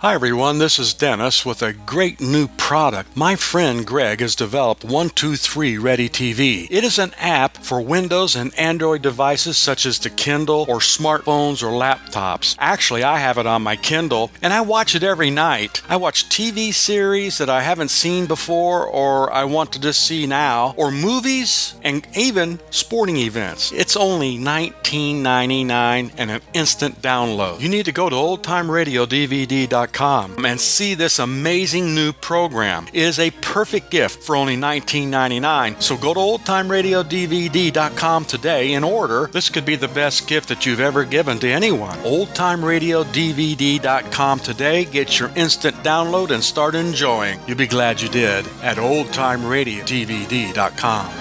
Hi everyone, this is Dennis with a great new product. My friend Greg has developed 123 Ready TV. It is an app for Windows and Android devices such as the Kindle or smartphones or laptops. Actually, I have it on my Kindle and I watch it every night. I watch TV series that I haven't seen before or I want to just see now, or movies and even sporting events. It's only $19.99 and an instant download. You need to go to oldtimeradiodvd.com and see this amazing new program. It is a perfect gift for only $19.99. So go to oldtimeradiodvd.com today and order. This could be the best gift that you've ever given to anyone. oldtimeradiodvd.com today. Get your instant download and start enjoying. You'll be glad you did at oldtimeradiodvd.com.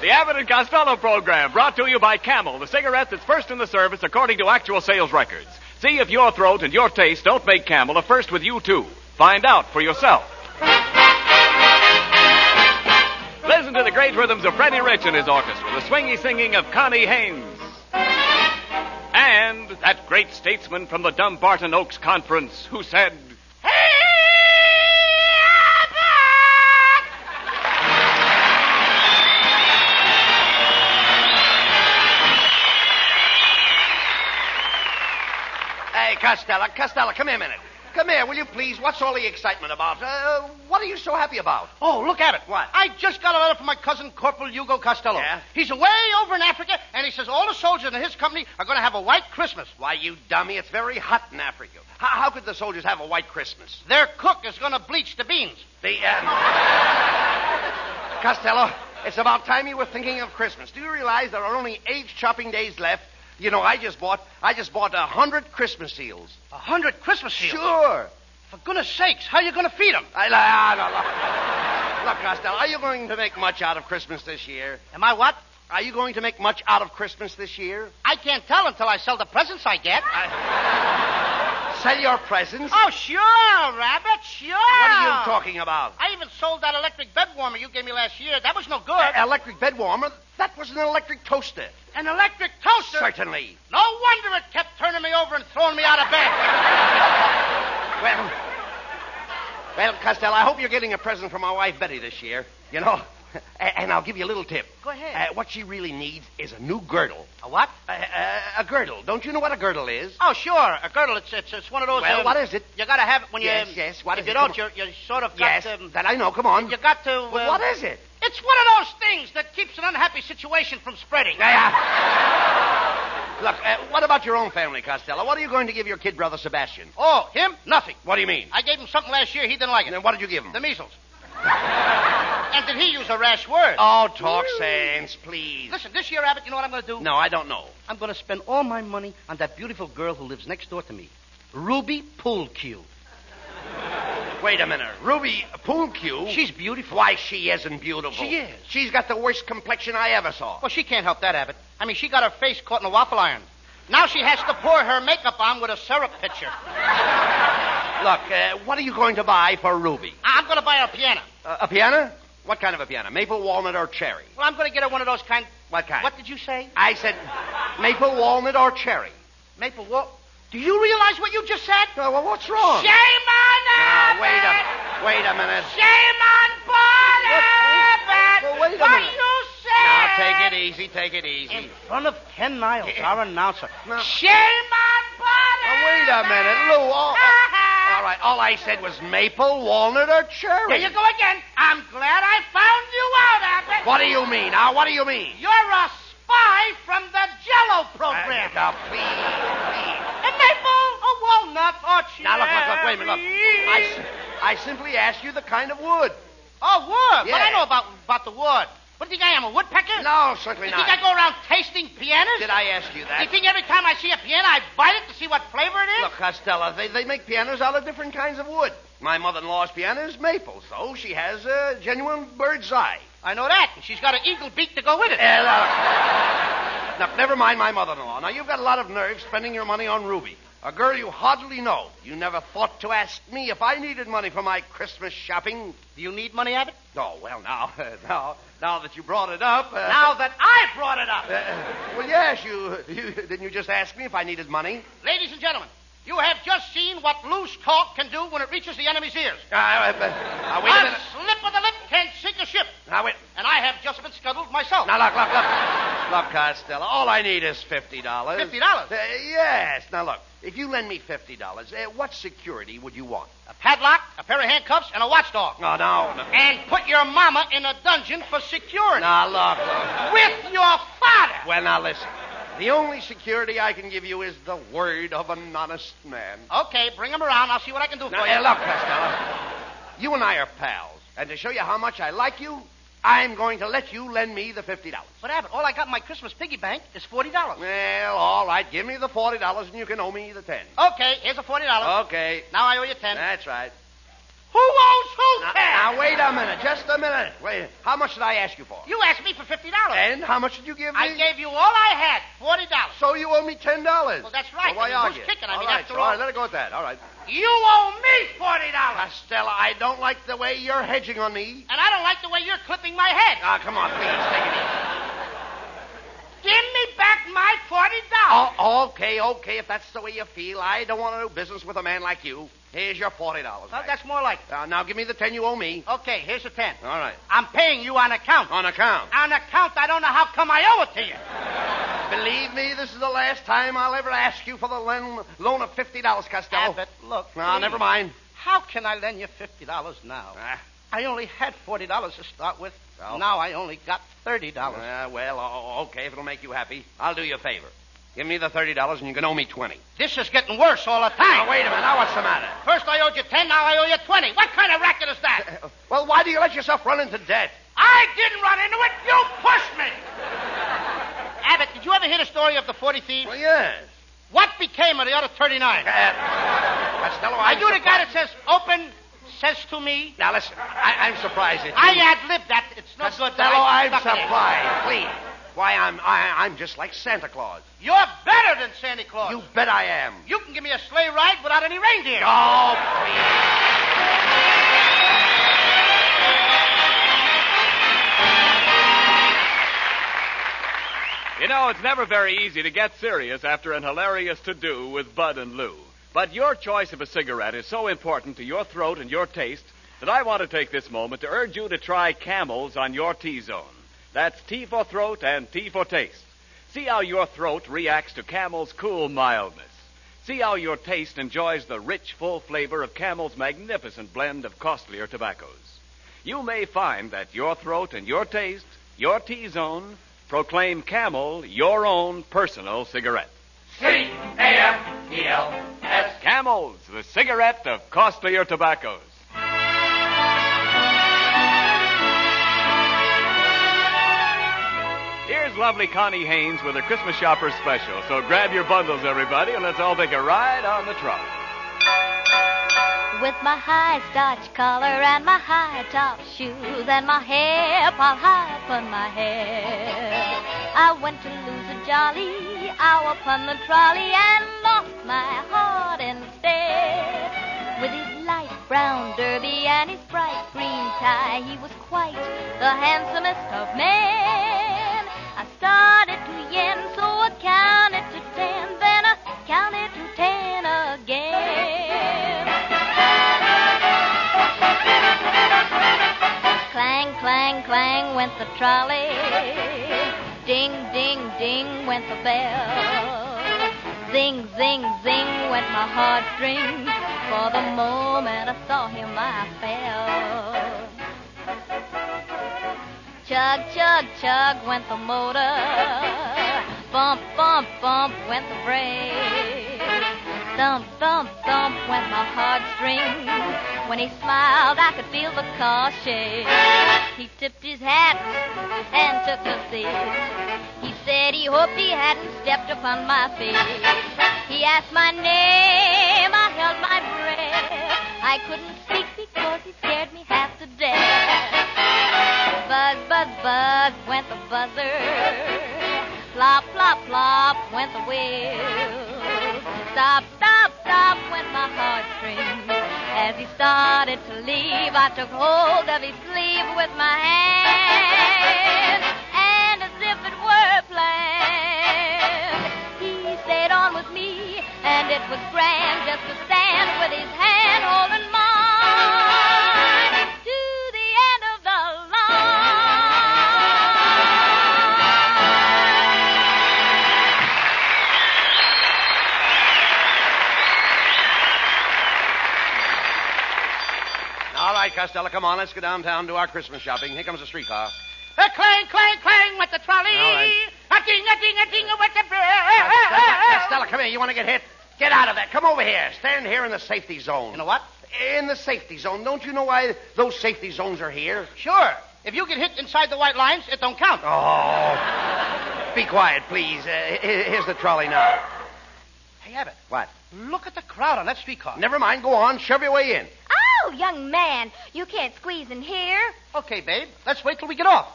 The Abbott and Costello program, brought to you by Camel, the cigarette that's first in the service according to actual sales records. See if your throat and your taste don't make Camel a first with you, too. Find out for yourself. Listen to the great rhythms of Freddie Rich and his orchestra, the swingy singing of Connie Haynes. And that great statesman from the Dumbarton Oaks Conference who said, "Hey, Costello, come here a minute. Come here, will you please? What's all the excitement about? What are you so happy about? Oh, look at it. What? I just got a letter from my cousin, Corporal Hugo Costello. Yeah? He's away over in Africa, and he says all the soldiers in his company are going to have a white Christmas. Why, you dummy, it's very hot in Africa. How could the soldiers have a white Christmas? Their cook is going to bleach the beans. Costello, it's about time you were thinking of Christmas. Do you realize there are only 8 shopping days left? You know, I just bought 100 Christmas seals. 100 Christmas seals? Sure. For goodness sakes, how are you going to feed them? Look, Costello, are you going to make much out of Christmas this year? Am I what? Are you going to make much out of Christmas this year? I can't tell until I sell the presents I get. Sell your presents? Oh, sure, Rabbit, sure. What are you talking about? I even sold that electric bed warmer you gave me last year. That was no good. Electric bed warmer? That was an electric toaster. An electric toaster? Certainly. No wonder it kept turning me over and throwing me out of bed. Well, Costello, I hope you're getting a present from my wife, Betty, this year. You know, and I'll give you a little tip. Go ahead. What she really needs is a new girdle. A what? A girdle. Don't you know what a girdle is? Oh, sure. A girdle. It's one of those... Well, what is it? You got to have it when you... Yes. What if is you it? don't, you sort of got Yes, that I know. Come on. You got to... Well, what is it? It's one of those things that keeps an unhappy situation from spreading. Look, what about your own family, Costello? What are you going to give your kid brother Sebastian? Oh, him? Nothing. What do you mean? I gave him something last year. He didn't like it. Then what did you give him? The measles. And did he use a rash word? Oh, talk sense, please. Listen, this year, Abbott, you know what I'm going to do? No, I don't know. I'm going to spend all my money on that beautiful girl who lives next door to me. Ruby Poolcue. Wait a minute. Ruby Poolcue? She's beautiful. Why, she isn't beautiful. She is. She's got the worst complexion I ever saw. Well, she can't help that, Abbott. I mean, she got her face caught in a waffle iron. Now she has to pour her makeup on with a syrup pitcher. Look, what are you going to buy for Ruby? I'm going to buy her a piano. A piano? What kind of a piano? Maple, walnut, or cherry? Well, I'm going to get her one of those kind... What kind? What did you say? I said maple, walnut, or cherry. Maple walnut. Do you realize what you just said? Well, what's wrong? Shame on Abbott! Wait a minute. Shame on Abbott! Well, wait a what minute. you said? Now, take it easy. In front of Ken Niles, our announcer. No. Shame on Abbott! Wait a minute, Lou. All right, all I said was maple, walnut, or cherry. There you go again. I'm glad I found you out, Abbott. What do you mean? Now, what do you mean? You're a spy from the Jello program. Now, please. A maple, a walnut, or cherry. Now, look, wait a minute, look. I simply asked you the kind of wood. Oh, wood. Yeah. Well, I know about the wood. What do you think I am, a woodpecker? No, certainly You not. think I go around tasting pianos? Did I ask you Do that? you think every time I see a piano, I bite it to see what flavor it is? Look, Costello, they make pianos out of different kinds of wood. My mother-in-law's piano is maple, so she has a genuine bird's eye. I know that. And she's got an eagle beak to go with it. Look, never mind my mother-in-law. Now, you've got a lot of nerve spending your money on Ruby. A girl you hardly know. You never thought to ask me if I needed money for my Christmas shopping. Do you need money, Abbott? Oh, well, now that you brought it up. Now that I brought it up. Well, yes, didn't you just ask me if I needed money? Ladies and gentlemen, you have just seen what loose talk can do when it reaches the enemy's ears. Wait a minute. A slip of the lip can sink a ship. Now, wait. And I have just been scuttled myself. Now, look. Look, Costello, all I need is $50. $50? Yes. Now, look, if you lend me $50, what security would you want? A padlock, a pair of handcuffs, and a watchdog. Oh, no. And put your mama in a dungeon for security. Now, look. With your father. Well, now, listen. The only security I can give you is the word of an honest man. Okay, bring him around. I'll see what I can do for you. Look, Costello, you and I are pals. And to show you how much I like you, I'm going to let you lend me the $50. But, Abbott, all I got in my Christmas piggy bank is $40. Well, all right. Give me the $40 and you can owe me the $10. Okay, here's the $40. Okay. Now I owe you $10. That's right. Who owes who $10? Now, wait a minute. Just a minute. Wait. How much did I ask you for? You asked me for $50. And how much did you give me? I gave you all I had, $40. So you owe me $10. Well, that's right. Well, why argue? Who's kicking? After all. All right, let it go at that. All right. You owe me $40. Costello, I don't like the way you're hedging on me. And I don't like the way you're clipping my head. Ah, come on, please, take it easy. Give me back my $40. Oh, okay, if that's the way you feel. I don't want to do business with a man like you. Here's your $40. Well, that's more like it. Now give me the $10 you owe me. Okay, here's the 10. All right. I'm paying you on account. On account? On account, I don't know how come I owe it to you. Believe me, this is the last time I'll ever ask you for the loan of $50, Costello. Abbott, look. No, please. never mind. How can I lend you $50 now? I only had $40 to start with. Well? Now I only got $30. Okay, if it'll make you happy. I'll do you a favor. Give me the $30 and you can owe me $20. This is getting worse all the time. Now, wait a minute. Now, what's the matter? First I owed you 10, now I owe you 20. What kind of racket is that? Well, why do you let yourself run into debt? I didn't run into it. You pushed me. Abbott, did you ever hear the story of the 40 thieves? Well, yes. What became of the other 39? Costello, Are you the guy that says, open, says to me? Now, listen, I'm surprised at you. I ad-libbed that. It's no good. Costello, I'm surprised. Please. Why, I'm just like Santa Claus. You're better than Santa Claus. You bet I am. You can give me a sleigh ride without any reindeer. Oh, please. You know, it's never very easy to get serious after an hilarious to-do with Bud and Lou. But your choice of a cigarette is so important to your throat and your taste that I want to take this moment to urge you to try Camels on your T-zone. That's T for throat and T for taste. See how your throat reacts to Camel's cool mildness. See how your taste enjoys the rich, full flavor of Camel's magnificent blend of costlier tobaccos. You may find that your throat and your taste, your T-zone, proclaim Camel your own personal cigarette. C-A-M-E-L-S. Camels, the cigarette of costlier tobaccos. Here's lovely Connie Haynes with her Christmas Shopper Special. So grab your bundles, everybody, and let's all take a ride on the trot. With my high starch collar and my high top shoes and my hair piled high upon my hair, I went to lose a jolly hour upon the trolley and lost my heart instead. With his light brown derby and his bright green tie, he was quite the handsomest of men. I started to yen, so I counted to 10, then I counted to 10 again. Clang, clang, clang went the trolley. Ding, ding, ding went the bell. Zing, zing, zing went my heartstrings. For the moment I saw him I fell. Chug, chug, chug went the motor. Bump, bump, bump went the brake. Thump, thump, thump went my heartstrings. When he smiled, I could feel the car shake. He tipped his hat and took a seat. He said he hoped he hadn't stepped upon my feet. He asked my name, I held my breath. I couldn't speak because he scared me half to death. Buzz, buzz, buzz went the buzzer. Plop, plop, plop went the wheel. Stop, stop, As he started to leave, I took hold of his sleeve with my hand, and as if it were planned, he stayed on with me, and it was grand just to stand with his hand holding mine to the end of the All right, Costello, come on. Let's go downtown and do our Christmas shopping. Here comes the streetcar. Clang, clang, clang with the trolley. All right. A-ding with the Costello, come here. You want to get hit? Get out of that. Come over here. Stand here in the safety zone. You know what? In the safety zone. Don't you know why those safety zones are here? Sure. If you get hit inside the white lines, it don't count. Oh. Be quiet, please. Here's the trolley now. Hey, Abbott. What? Look at the crowd on that streetcar. Never mind. Go on. Shove your way in. Oh, young man, you can't squeeze in here. Okay, babe. Let's wait till we get off.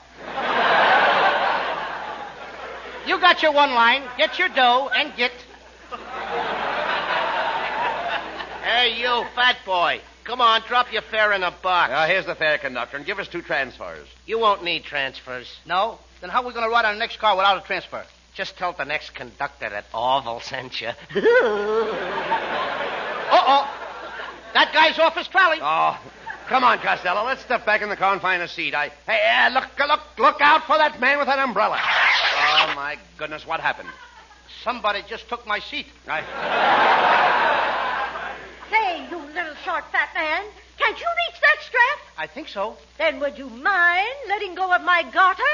You got your one line. Get your dough and get... Hey, you, fat boy. Come on, drop your fare in a box. Here's the fare conductor, and give us 2 transfers. You won't need transfers. No? Then how are we going to ride on the next car without a transfer? Just tell the next conductor that Orville sent you. Uh-oh. That guy's off his trolley. Oh, come on, Costello. Let's step back in the car and find a seat. Hey, look out for that man with that umbrella. Oh, my goodness, what happened? Somebody just took my seat. Say, you little short fat man, can't you reach that strap? I think so. Then would you mind letting go of my garter?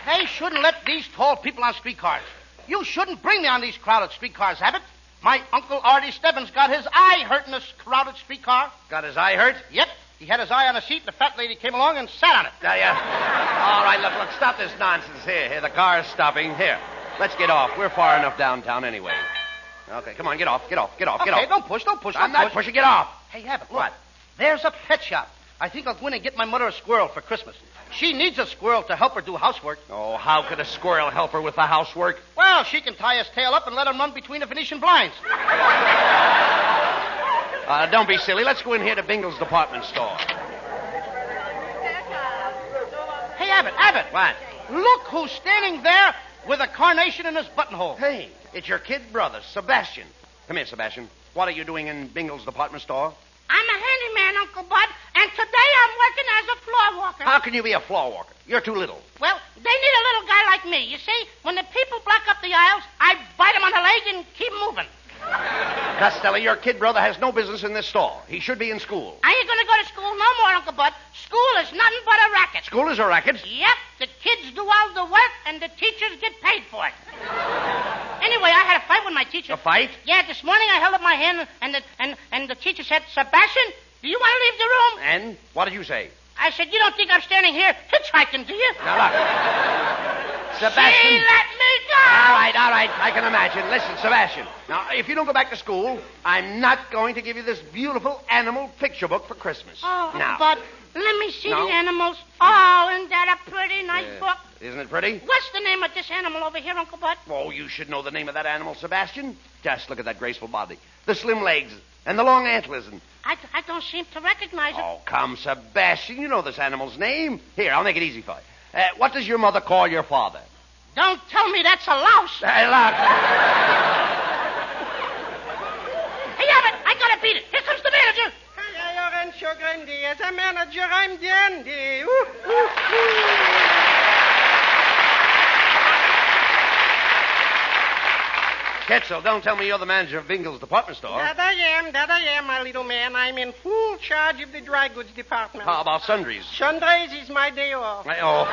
They shouldn't let these tall people on streetcars. You shouldn't bring me on these crowded streetcars, Abbott. My Uncle Artie Stebbins got his eye hurt in this crowded streetcar. Got his eye hurt? Yep. He had his eye on a seat, and the fat lady came along and sat on it. All right, look, stop this nonsense. Here, the car's stopping. Here, let's get off. We're far enough downtown anyway. Okay, come on, get off. Okay, don't push. I'm not pushing. Get off. Hey, Abbott, look. What? There's a pet shop. I think I'll go in and get my mother a squirrel for Christmas. She needs a squirrel to help her do housework. Oh, how could a squirrel help her with the housework? Well, she can tie his tail up and let him run between the Venetian blinds. Don't be silly. Let's go in here to Bingle's department store. Hey, Abbott. What? Look who's standing there with a carnation in his buttonhole. Hey, it's your kid brother, Sebastian. Come here, Sebastian. What are you doing in Bingle's department store? I'm a handyman, Uncle Bud, and today I'm working as a floor walker. How can you be a floor walker? You're too little. Well, they need a little guy like me. You see, when the people block up the aisles, I bite them on the leg and keep moving. Costello, your kid brother has no business in this store. He should be in school. I ain't going to go to school no more, Uncle Bud. School is nothing but a racket. School is a racket? Yep, the kids do all the work, and the teachers get paid for it. Anyway, I had a fight with my teacher. A fight? Yeah, this morning I held up my hand, and the teacher said, Sebastian, do you want to leave the room? And what did you say? I said, you don't think I'm standing here hitchhiking, do you? Now, look. Sebastian. She let me go! All right. I can imagine. Listen, Sebastian. Now, if you don't go back to school, I'm not going to give you this beautiful animal picture book for Christmas. Oh, now. but let me see No. the animals. Oh, isn't that a pretty nice book? Isn't it pretty? What's the name of this animal over here, Uncle Bud? Oh, you should know the name of that animal, Sebastian. Just look at that graceful body, the slim legs, and the long antlers. And I don't seem to recognize it. oh, come, Sebastian. You know this animal's name. Here, I'll make it easy for you. What does your mother call your father? Don't tell me that's a louse. Hey, look. Hey, Abbott, I gotta beat it. Here comes the manager. Rancho Grande. As a manager, I'm dandy. Quetzal, don't tell me you're the manager of Bingle's department store. That I am, my little man. I'm in full charge of the dry goods department. How about sundries? Sundays is my day off. Oh.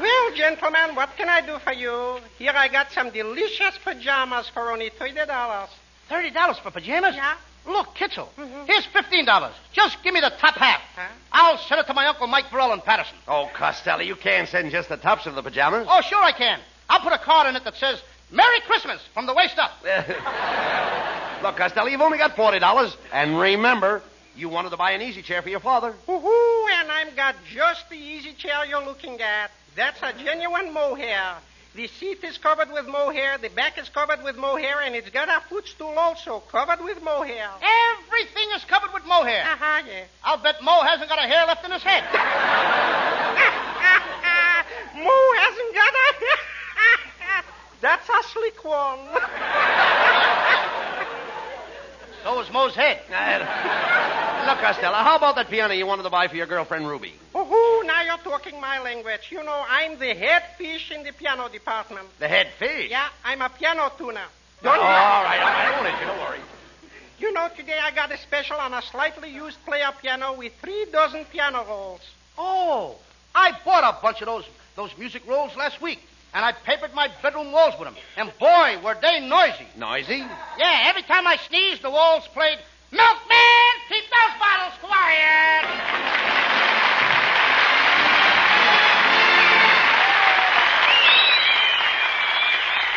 Well, gentlemen, what can I do for you? Here I got some delicious pajamas for only $30. $30 for pajamas? Yeah. Look, Kitzel, here's $15. Just give me the top half. Huh? I'll send it to my Uncle Mike Burrell in Patterson. Oh, Costello, you can't send just the tops of the pajamas. Oh, sure I can. I'll put a card in it that says, Merry Christmas from the waist up. Look, Costello, you've only got $40. And remember, You wanted to buy an easy chair for your father. Woohoo, and I've got just the easy chair you're looking at. That's a genuine mohair. The seat is covered with mohair, the back is covered with mohair, and it's got a footstool also covered with mohair. Everything is covered with mohair. Uh-huh, yeah. I'll bet Mo hasn't got a hair left in his head. Mo hasn't got a... That's a slick one. So is Mo's head. Look, Costello, how about that piano you wanted to buy for your girlfriend, Ruby? Woohoo, now you're talking my language. You know, I'm the head fish in the piano department. The head fish? Yeah, I'm a piano tuner. All right. I won't let you. Don't worry. You know, today I got a special on a slightly used player piano with 3 dozen piano rolls. Oh, I bought a bunch of those music rolls last week, and I papered my bedroom walls with them. And boy, were they noisy. Noisy? Yeah, every time I sneezed, the walls played, "Milkman, keep those bottles quiet."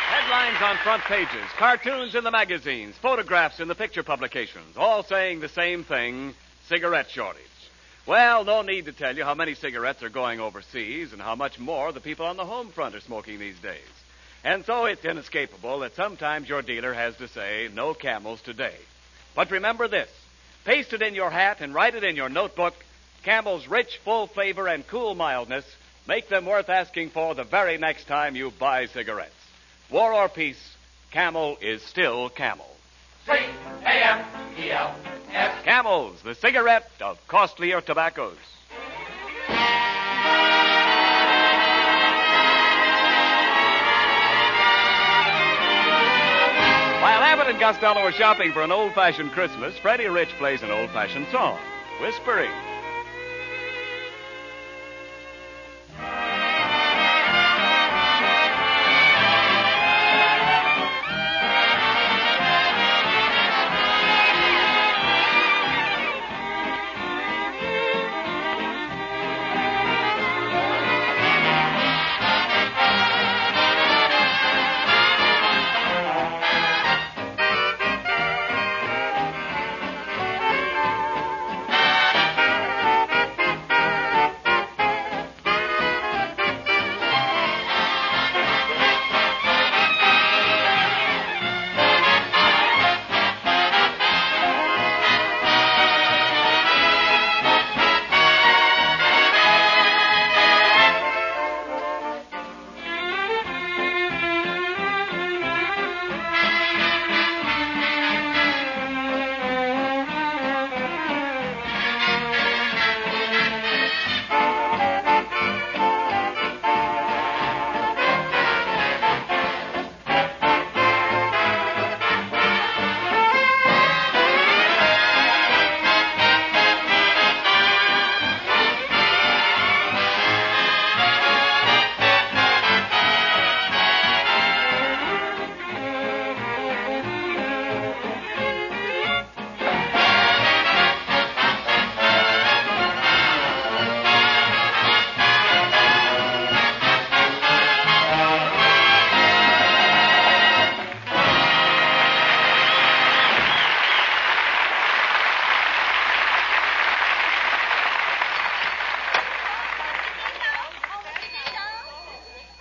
Headlines on front pages, cartoons in the magazines, photographs in the picture publications, all saying the same thing, cigarette shortage. Well, no need to tell you how many cigarettes are going overseas and how much more the people on the home front are smoking these days. And so it's inescapable that sometimes your dealer has to say, no Camels today. But remember this, paste it in your hat and write it in your notebook, Camel's rich, full flavor and cool mildness make them worth asking for the very next time you buy cigarettes. War or peace, Camel is still Camel. C-A-M-E-L-S. Camels, the cigarette of costlier tobaccos. While Abbott and Costello are shopping for an old-fashioned Christmas, Freddie Rich plays an old-fashioned song, Whispering.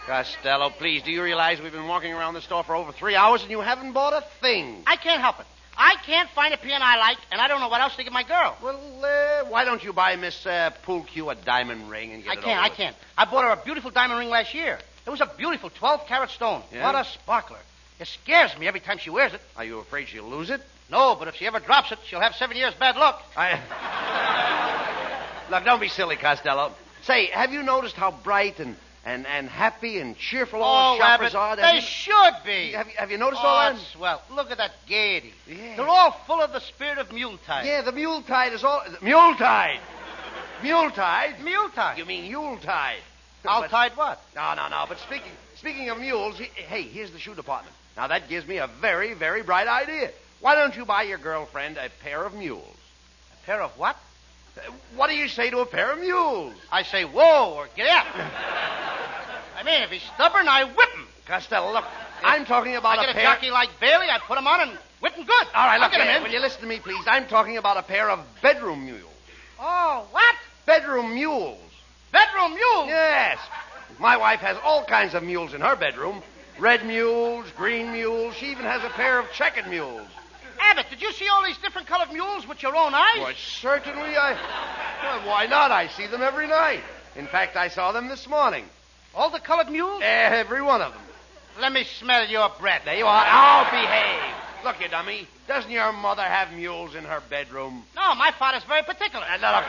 Costello, please, do you realize we've been walking around the store for over 3 hours and you haven't bought a thing? I can't help it. I can't find a piano I like, and I don't know what else to give my girl. Well, why don't you buy Miss Pool Q a diamond ring and get it over I with? can't. I bought her a beautiful diamond ring last year. It was a beautiful 12-carat stone. Yeah? What a sparkler. It scares me every time she wears it. Are you afraid she'll lose it? No, but if she ever drops it, she'll have 7 years bad luck. Look, don't be silly, Costello. Say, have you noticed how bright and happy and cheerful all the shoppers Abbott, are? they should be. Have you noticed all that? Swell. Look at that gaiety. Yeah. They're all full of the spirit of Yuletide. Yeah, the Muletide is all... Muletide! Muletide? Muletide. You mean Yuletide. Yuletide what? No. But speaking of mules, hey, here's the shoe department. Now, that gives me a very, very bright idea. Why don't you buy your girlfriend a pair of mules? A pair of what? What do you say to a pair of mules? I say, whoa, or get out. I mean, if he's stubborn, I whip him. Costello, look, I'm talking about I get a a pair... jockey like Bailey, I put him on and Whipping good. All right, I'll look, get him in. will you listen to me, please? I'm talking about a pair of bedroom mules. Oh, what? Bedroom mules. Bedroom mule? Yes. My wife has all kinds of mules in her bedroom. Red mules, green mules. She even has a pair of checkered mules. Abbott, did you see all these different colored mules with your own eyes? Why, certainly well, why not? I see them every night. In fact, I saw them this morning. All the colored mules? Every one of them. Let me smell your breath. There you are. Oh, behave. Look, you dummy. Doesn't your mother have mules in her bedroom? No, my father's very particular. Look.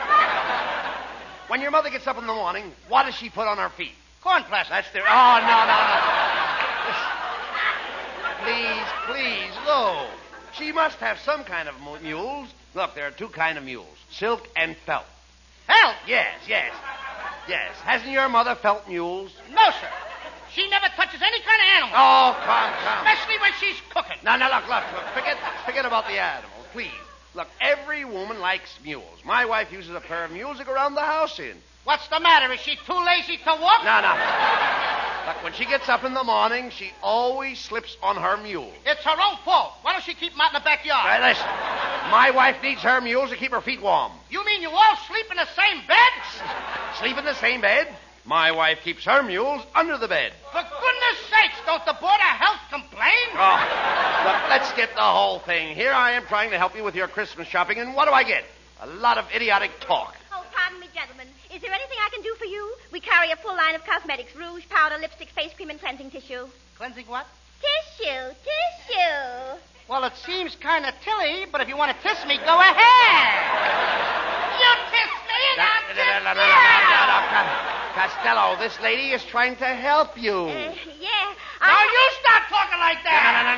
When your mother gets up in the morning, what does she put on her feet? Corn plaster. That's the... Oh, no. Please, look. She must have some kind of mules. Look, there are two kinds of mules, silk and felt. Felt? Yes. Hasn't your mother felt mules? No, sir. She never touches any kind of animal. Oh, come. Especially when she's cooking. Now, look. Forget about the animals, please. Look, every woman likes mules. My wife uses a pair of mules to go around the house in. What's the matter? Is she too lazy to walk? No. Look, when she gets up in the morning, she always slips on her mule. It's her own fault. Why don't she keep them out in the backyard? Right, listen. My wife needs her mules to keep her feet warm. You mean you all sleep in the same bed? Sleep in the same bed? My wife keeps her mules under the bed. For goodness sakes, don't the Board of Health complain? Oh, look, let's skip the whole thing. Here I am trying to help you with your Christmas shopping, and what do I get? A lot of idiotic talk. Oh, pardon me, gentlemen. Is there anything I can do for you? We carry a full line of cosmetics, rouge, powder, lipstick, face cream, and cleansing tissue. Cleansing what? Tissue. Well, it seems kind of tilly, but if you want to kiss me, go ahead. You kiss me, and I'll kiss you. Costello, this lady is trying to help you. Yeah. Now you stop talking like that. No.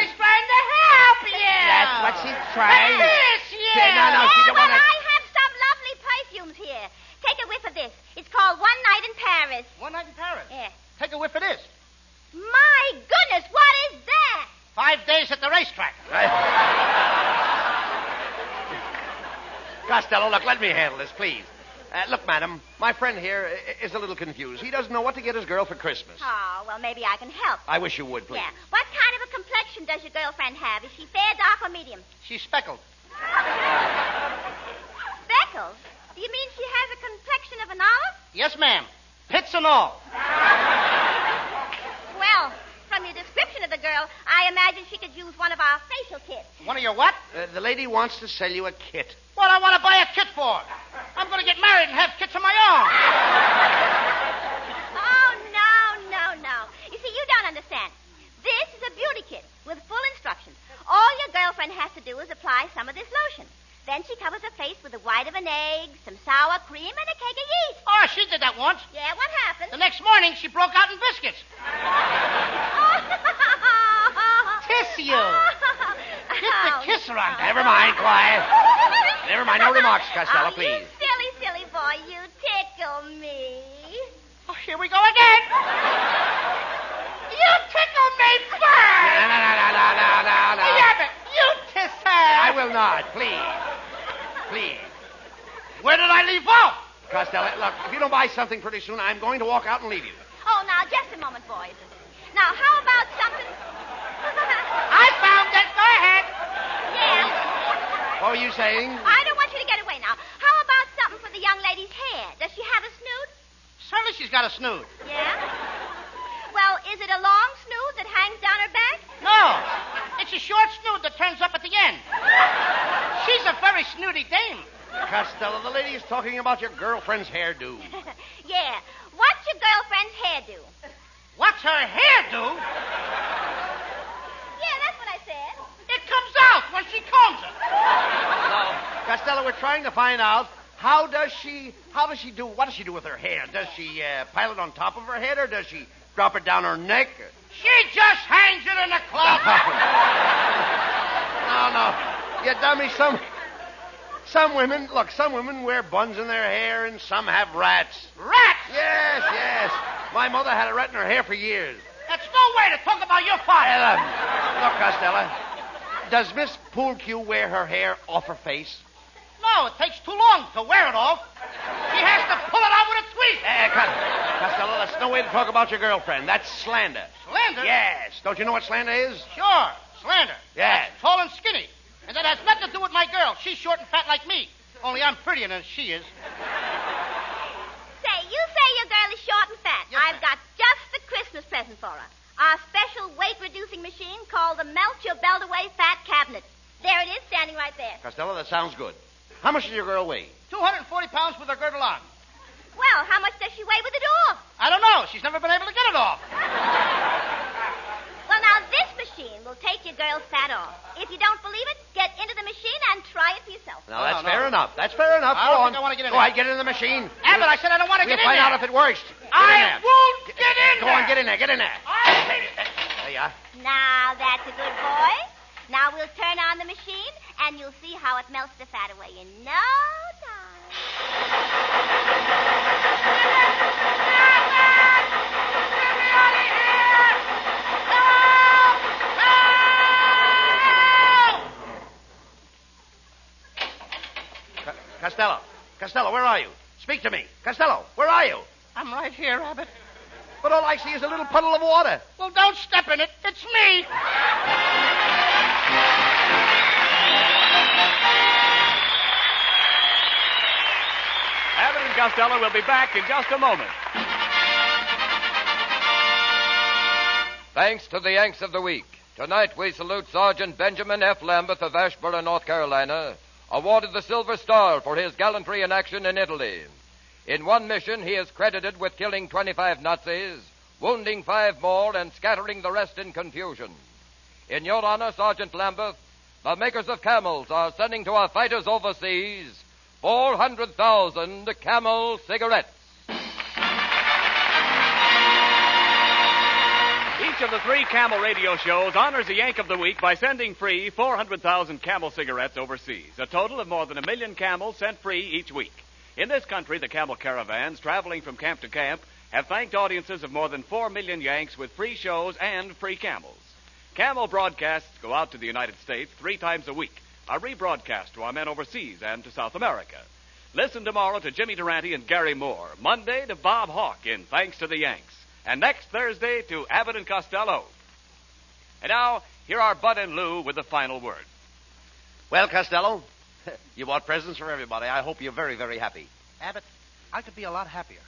She's trying to help you. That's what she's trying. Kiss you. No, she don't want to... I have some lovely perfumes here. Take a whiff of this. It's called One Night in Paris. One night in Paris? Yeah. Take a whiff of this. My goodness, what is that? 5 days at the racetrack. Costello, look, let me handle this, please. Look, madam, my friend here is a little confused. He doesn't know what to get his girl for Christmas. Oh, well, maybe I can help. I wish you would, please. Yeah. What kind of a complexion does your girlfriend have? Is she fair, dark, or medium? She's speckled. Speckles? Do you mean she has a complexion of an olive? Yes, ma'am. Pits and all. Well, from your description of the girl, I imagine she could use one of our facial kits. One of your what? The lady wants to sell you a kit. What I want to buy a kit for? I'm going to get married and have kits of my own. Oh, no. You see, you don't understand. This is a beauty kit with full instructions. All your girlfriend has to do is apply some of this lotion. Then she covers her face with the white of an egg, some sour cream, and a keg of yeast. Oh, she did that once. Yeah, what happened? The next morning, she broke out in biscuits. Kiss you. Get the kisser on that. Never mind, quiet. Never mind, no remarks, Costello, please. You silly boy, you tickle me. Oh, here we go again. You tickle me first. No. Hey, Abbott, you kiss her. I will not, please. Where did I leave off? Costello, look, if you don't buy something pretty soon, I'm going to walk out and leave you. Oh, now, just a moment, boys. Now, how about something... I found it. Go ahead. Yeah. What were you saying? I don't want you to get away now. How about something for the young lady's hair? Does she have a snood? Certainly she's got a snood. Yeah? Well, is it a long snood that hangs down her back? No. It's a short snood that turns up at the end. She's a very snooty dame. Costello, the lady is talking about your girlfriend's hairdo. Yeah. What's your girlfriend's hairdo? What's her hairdo? Yeah, that's what I said. It comes out when she combs it. No. Costello, we're trying to find out what does she do with her hair? Does she pile it on top of her head, or does she drop it down her neck? She just hangs it in a closet. No. You dummy, some women wear buns in their hair, and some have rats. Rats? Yes. My mother had a rat in her hair for years. That's no way to talk about your father. Look, Costello, does Miss Poolcue wear her hair off her face? No, it takes too long to wear it off. She has to pull it out with a tweeze. Costello, that's no way to talk about your girlfriend. That's slander. Slander? Yes. Don't you know what slander is? Sure. Slander? Yes. That's tall and skinny. And that has nothing to do with my girl. She's short and fat like me. Only I'm prettier than she is. Say, you say your girl is short and fat. Yes, I've ma'am. got just the Christmas present for her. Our special weight-reducing machine called the Melt-Your-Belt-Away Fat Cabinet. There it is, standing right there. Costello, that sounds good. How much does your girl weigh? 240 pounds with her girdle on. Well, how much does she weigh with it off? I don't know. She's never been able to get it off. Well, now, this machine will take your girl's fat off. If you don't believe it, get into the machine and try it for yourself. Now, that's no. fair enough. That's fair enough. I Go don't on. think I wanna get in Go there. ahead, get in the machine. Abbott, I said I don't want to We'll get in find there. out if it works. Get in I there. won't get in Go there. on, get in there. Get in there. There you are. Now, that's a good boy. Now we'll turn on the machine, and you'll see how it melts the fat away in no time. Costello. Costello, where are you? Speak to me. Costello, where are you? I'm right here, Abbott. But all I see is a little puddle of water. Well, don't step in it. It's me. Abbott and Costello will be back in just a moment. Thanks to the Yanks of the Week. Tonight we salute Sergeant Benjamin F. Lambeth of Asheboro, North Carolina, awarded the Silver Star for his gallantry in action in Italy. In one mission, he is credited with killing 25 Nazis, wounding 5 more, and scattering the rest in confusion. In your honor, Sergeant Lambeth, the makers of camels are sending to our fighters overseas 400,000 Camel cigarettes. Each of the 3 Camel radio shows honors a Yank of the Week by sending free 400,000 Camel cigarettes overseas. A total of more than 1 million Camels sent free each week. In this country, the Camel caravans traveling from camp to camp have thanked audiences of more than 4 million Yanks with free shows and free Camels. Camel broadcasts go out to the United States 3 times a week, are rebroadcast to our men overseas and to South America. Listen tomorrow to Jimmy Durante and Gary Moore, Monday to Bob Hawke in Thanks to the Yanks, and next Thursday to Abbott and Costello. And now, here are Bud and Lou with the final word. Well, Costello, you bought presents for everybody. I hope you're very, very happy. Abbott, I could be a lot happier.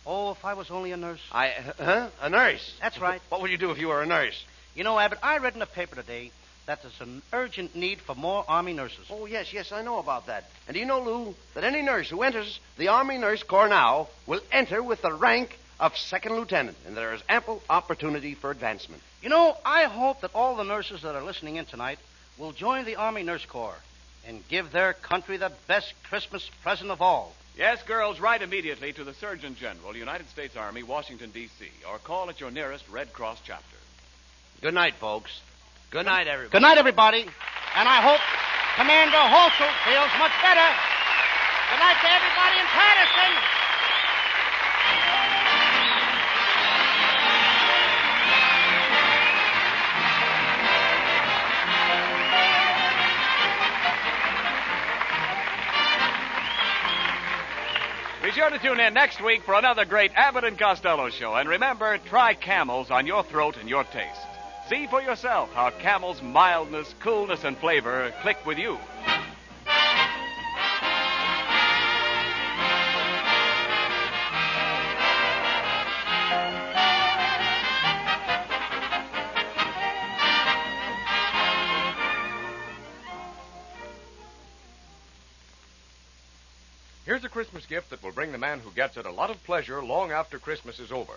Oh, if I was only a nurse. A nurse? That's right. What would you do if you were a nurse? You know, Abbott, I read in the paper today that there's an urgent need for more Army nurses. Oh, yes, I know about that. And do you know, Lou, that any nurse who enters the Army Nurse Corps now will enter with the rank of second lieutenant, and there is ample opportunity for advancement. You know, I hope that all the nurses that are listening in tonight will join the Army Nurse Corps and give their country the best Christmas present of all. Yes, girls, write immediately to the Surgeon General, United States Army, Washington, D.C., or call at your nearest Red Cross chapter. Good night, folks. Good night, everybody. Good night, everybody. And I hope Commander Holsel feels much better. Good night to everybody in Patterson. Be sure to tune in next week for another great Abbott and Costello show. And remember, try Camels on your throat and your taste. See for yourself how Camel's mildness, coolness, and flavor click with you. Here's a Christmas gift that will bring the man who gets it a lot of pleasure long after Christmas is over.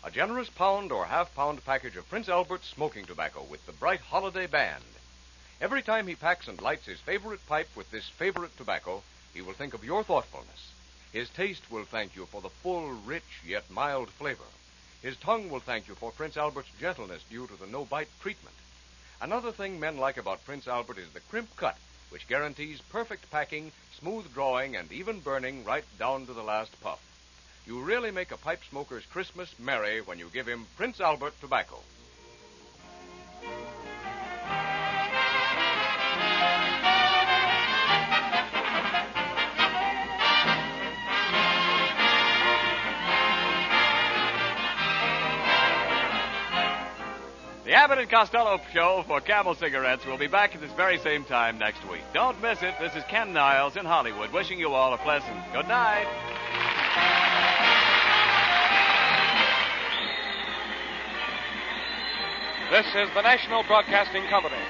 A generous pound or half-pound package of Prince Albert's smoking tobacco with the bright holiday band. Every time he packs and lights his favorite pipe with this favorite tobacco, he will think of your thoughtfulness. His taste will thank you for the full, rich, yet mild flavor. His tongue will thank you for Prince Albert's gentleness due to the no-bite treatment. Another thing men like about Prince Albert is the crimp cut, which guarantees perfect packing, smooth drawing, and even burning right down to the last puff. You really make a pipe smoker's Christmas merry when you give him Prince Albert tobacco. The The Abbott and Costello Show for Camel Cigarettes will be back at this very same time next week. Don't miss it. This is Ken Niles in Hollywood wishing you all a pleasant good night. This is the National Broadcasting Company.